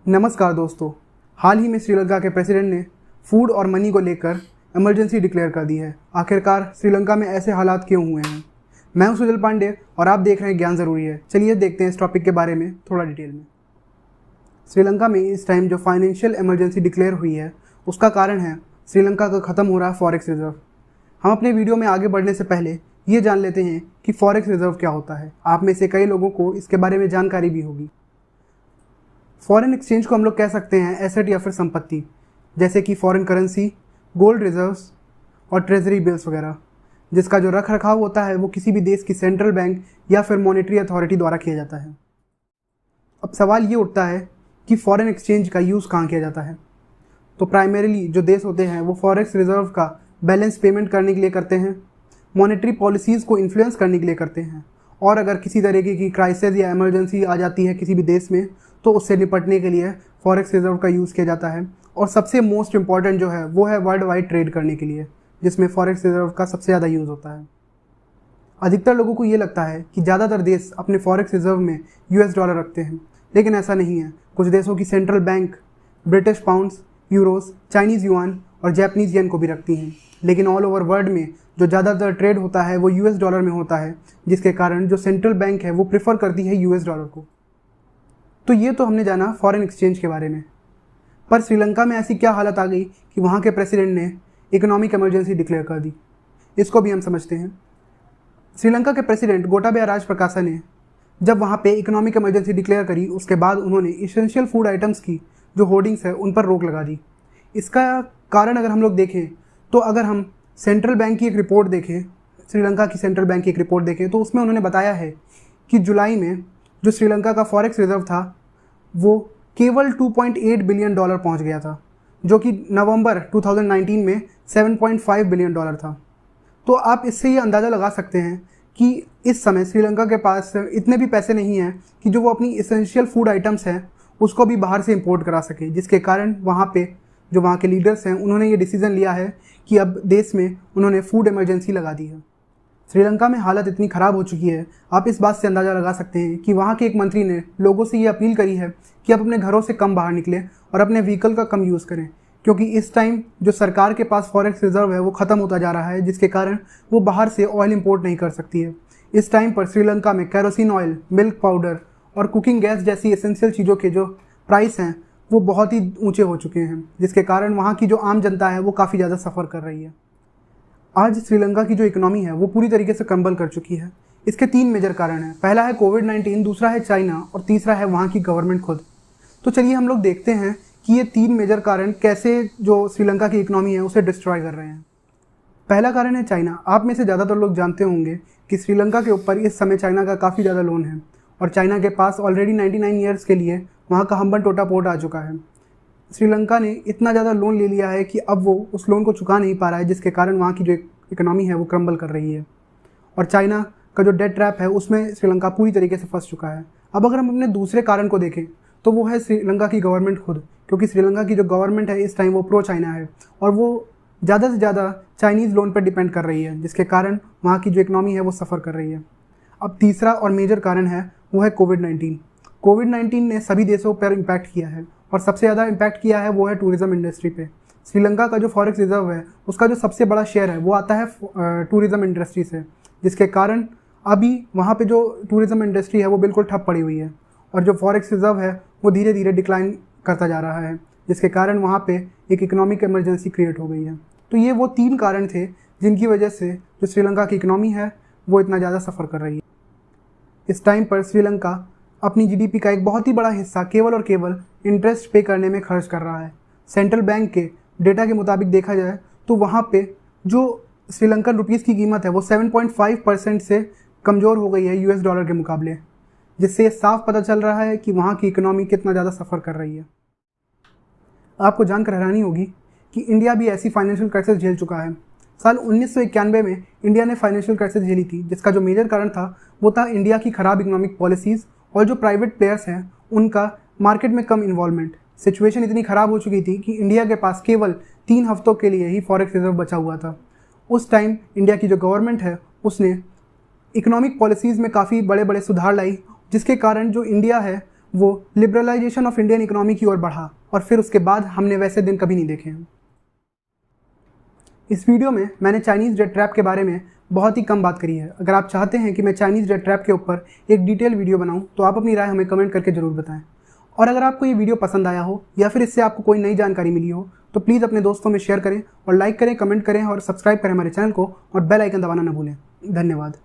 नमस्कार दोस्तों। हाल ही में श्रीलंका के प्रेसिडेंट ने फूड और मनी को लेकर इमरजेंसी डिक्लेयर कर दी है। आखिरकार श्रीलंका में ऐसे हालात क्यों हुए हैं? मैं हूं सुजल पांडे और आप देख रहे हैं ज्ञान ज़रूरी है। चलिए देखते हैं इस टॉपिक के बारे में थोड़ा डिटेल में। श्रीलंका में इस टाइम जो फाइनेंशियल इमरजेंसी डिक्लेयर हुई है उसका कारण है श्रीलंका का ख़त्म हो रहा फॉरेक्स रिजर्व। हम अपने वीडियो में आगे बढ़ने से पहले ये जान लेते हैं कि फॉरेक्स रिजर्व क्या होता है। आप में से कई लोगों को इसके बारे में जानकारी भी होगी। फॉरेन एक्सचेंज को हम लोग कह सकते हैं एसेट या फिर संपत्ति, जैसे कि फॉरेन करेंसी, गोल्ड रिजर्व्स और ट्रेजरी बिल्स वगैरह, जिसका जो रख रखाव होता है वो किसी भी देश की सेंट्रल बैंक या फिर मॉनेटरी अथॉरिटी द्वारा किया जाता है। अब सवाल ये उठता है कि फॉरेन एक्सचेंज का यूज़ कहाँ किया जाता है। तो प्राइमरीली जो देश होते हैं वो फॉरेक्स रिजर्व का बैलेंस पेमेंट करने के लिए करते हैं, मॉनेटरी पॉलिसीज़ को इन्फ्लुएंस करने के लिए करते हैं, और अगर किसी तरीके की क्राइसिस या इमरजेंसी आ जाती है किसी भी देश में तो उससे निपटने के लिए फॉरेक्स रिजर्व का यूज़ किया जाता है। और सबसे मोस्ट इम्पॉर्टेंट जो है वो है वर्ल्ड वाइड ट्रेड करने के लिए, जिसमें फॉरेक्स रिजर्व का सबसे ज़्यादा यूज़ होता है। अधिकतर लोगों को ये लगता है कि ज़्यादातर देश अपने फॉरेक्स रिजर्व में यूएस डॉलर रखते हैं, लेकिन ऐसा नहीं है। कुछ देशों की central bank British pounds, Euros, Chinese yuan और जापानीज़ येन को भी रखती हैं। लेकिन ऑल ओवर वर्ल्ड में जो ज़्यादातर ट्रेड होता है वो यूएस डॉलर में होता है, जिसके कारण जो सेंट्रल बैंक है वो प्रेफर करती है यूएस डॉलर को। तो ये तो हमने जाना फॉरेन एक्सचेंज के बारे में। पर श्रीलंका में ऐसी क्या हालत आ गई कि वहाँ के प्रेसिडेंट ने इकोनॉमिक इमरजेंसी डिक्लेयर कर दी। इसको भी हम समझते हैं। श्रीलंका के प्रेसिडेंट गोटाबया राजपक्षे ने जब वहाँ पे इकोनॉमिक इमरजेंसी डिक्लेयर करी, उसके बाद उन्होंने इसेंशियल फूड आइटम्स की जो होर्डिंग्स है उन पर रोक लगा दी। इसका कारण अगर हम लोग देखें तो अगर हम सेंट्रल बैंक की एक रिपोर्ट देखें, श्रीलंका की सेंट्रल बैंक की एक रिपोर्ट देखें, तो उसमें उन्होंने बताया है कि जुलाई में जो श्रीलंका का फॉरेक्स रिजर्व था वो केवल $2.8 बिलियन पहुंच गया था, जो कि नवंबर 2019 में $7.5 बिलियन था। तो आप इससे ये अंदाज़ा लगा सकते हैं कि इस समय श्रीलंका के पास इतने भी पैसे नहीं हैं कि जो वो अपनी इसेंशियल फूड आइटम्स हैं उसको भी बाहर से इंपोर्ट करा सके, जिसके कारण वहाँ पे जो वहाँ के लीडर्स हैं उन्होंने ये डिसीज़न लिया है कि अब देश में उन्होंने फूड इमरजेंसी लगा दी है। श्रीलंका में हालत इतनी ख़राब हो चुकी है, आप इस बात से अंदाज़ा लगा सकते हैं कि वहाँ के एक मंत्री ने लोगों से ये अपील करी है कि आप अपने घरों से कम बाहर निकलें और अपने व्हीकल का कम यूज़ करें, क्योंकि इस टाइम जो सरकार के पास फॉरेक्स रिजर्व है वो ख़त्म होता जा रहा है, जिसके कारण वो बाहर से ऑयल इंपोर्ट नहीं कर सकती है। इस टाइम पर श्रीलंका में केरोसिन ऑयल, मिल्क पाउडर और कुकिंग गैस जैसी एसेंशियल चीज़ों के जो प्राइस हैं वो बहुत ही ऊँचे हो चुके हैं, जिसके कारण वहाँ की जो आम जनता है वो काफ़ी ज़्यादा सफ़र कर रही है। आज श्रीलंका की जो इकोनॉमी है वो पूरी तरीके से क्रम्बल कर चुकी है। इसके 3 मेजर कारण हैं। पहला है कोविड-19, दूसरा है चाइना और तीसरा है वहाँ की गवर्नमेंट खुद। तो चलिए हम लोग देखते हैं कि ये 3 मेजर कारण कैसे जो श्रीलंका की इकोनॉमी है उसे डिस्ट्रॉय कर रहे हैं। पहला कारण है चाइना। आप में से ज़्यादातर लोग जानते होंगे कि श्रीलंका के ऊपर इस समय चाइना का काफ़ी ज़्यादा लोन है और चाइना के पास ऑलरेडी 99 ईयर्स के लिए वहाँ का हम्बनटोटा पोर्ट आ चुका है। श्रीलंका ने इतना ज़्यादा लोन ले लिया है कि अब वो उस लोन को चुका नहीं पा रहा है, जिसके कारण वहाँ की जो इकोनॉमी है वो क्रम्बल कर रही है। और चाइना का जो डेट ट्रैप है उसमें श्रीलंका पूरी तरीके से फंस चुका है। अब अगर हम अपने दूसरे कारण को देखें तो वो है श्रीलंका की गवर्नमेंट खुद, क्योंकि श्रीलंका की जो गवर्नमेंट है इस टाइम वो प्रो चाइना है और वो ज़्यादा से ज़्यादा चाइनीज़ लोन पर डिपेंड कर रही है, जिसके कारण वहाँ की जो इकोनॉमी है वो सफ़र कर रही है। अब तीसरा और मेजर कारण है वो है कोविड-19। कोविड-19 ने सभी देशों पर इम्पैक्ट किया है और सबसे ज़्यादा इम्पैक्ट किया है वो है टूरिज़्म इंडस्ट्री पे। श्रीलंका का जो फॉरेक्स रिजर्व है उसका जो सबसे बड़ा शेयर है वो आता है टूरिज़्म इंडस्ट्री से, जिसके कारण अभी वहाँ पे जो टूरिज़्म इंडस्ट्री है वो बिल्कुल ठप पड़ी हुई है और जो फॉरेक्स रिजर्व है वो धीरे धीरे डिक्लाइन करता जा रहा है, जिसके कारण वहाँ पे एक इकोनॉमिक इमरजेंसी क्रिएट हो गई है। तो ये वो 3 कारण थे जिनकी वजह से जो श्रीलंका की इकोनॉमी है वो इतना ज़्यादा सफ़र कर रही है। इस टाइम पर श्रीलंका अपनी जीडीपी का एक बहुत ही बड़ा हिस्सा केवल और केवल इंटरेस्ट पे करने में खर्च कर रहा है। सेंट्रल बैंक के डेटा के मुताबिक देखा जाए तो वहाँ पे जो श्रीलंकन रुपीस की कीमत है वो 7.5% से कमज़ोर हो गई है यूएस डॉलर के मुकाबले, जिससे ये साफ पता चल रहा है कि वहाँ की इकोनॉमी कितना ज़्यादा सफ़र कर रही है। आपको जानकर हैरानी होगी कि इंडिया भी ऐसी फाइनेंशियल क्राइसिस झेल चुका है। साल 1991 में इंडिया ने फाइनेंशियल क्राइसिस झेली थी, जिसका जो मेजर कारण था वो था इंडिया की ख़राब इकोनॉमिक पॉलिसीज़ और जो प्राइवेट प्लेयर्स हैं उनका मार्केट में कम इन्वॉल्वमेंट। सिचुएशन इतनी ख़राब हो चुकी थी कि इंडिया के पास केवल 3 हफ्तों के लिए ही फॉरेक्स रिजर्व बचा हुआ था। उस टाइम इंडिया की जो गवर्नमेंट है उसने इकोनॉमिक पॉलिसीज़ में काफ़ी बड़े बड़े सुधार लाई, जिसके कारण जो इंडिया है वो लिबरलाइजेशन ऑफ इंडियन इकोनॉमी की ओर बढ़ा और फिर उसके बाद हमने वैसे दिन कभी नहीं देखे हैं। इस वीडियो में मैंने चाइनीज़ डेट ट्रैप के बारे में बहुत ही कम बात करी है। अगर आप चाहते हैं कि मैं चाइनीज़ डेट ट्रैप के ऊपर एक डिटेल वीडियो बनाऊं तो आप अपनी राय हमें कमेंट करके ज़रूर बताएं। और अगर आपको ये वीडियो पसंद आया हो या फिर इससे आपको कोई नई जानकारी मिली हो तो प्लीज़ अपने दोस्तों में शेयर करें और लाइक करें, कमेंट करें और सब्सक्राइब करें हमारे चैनल को और बेल आइकन दबाना न भूलें। धन्यवाद।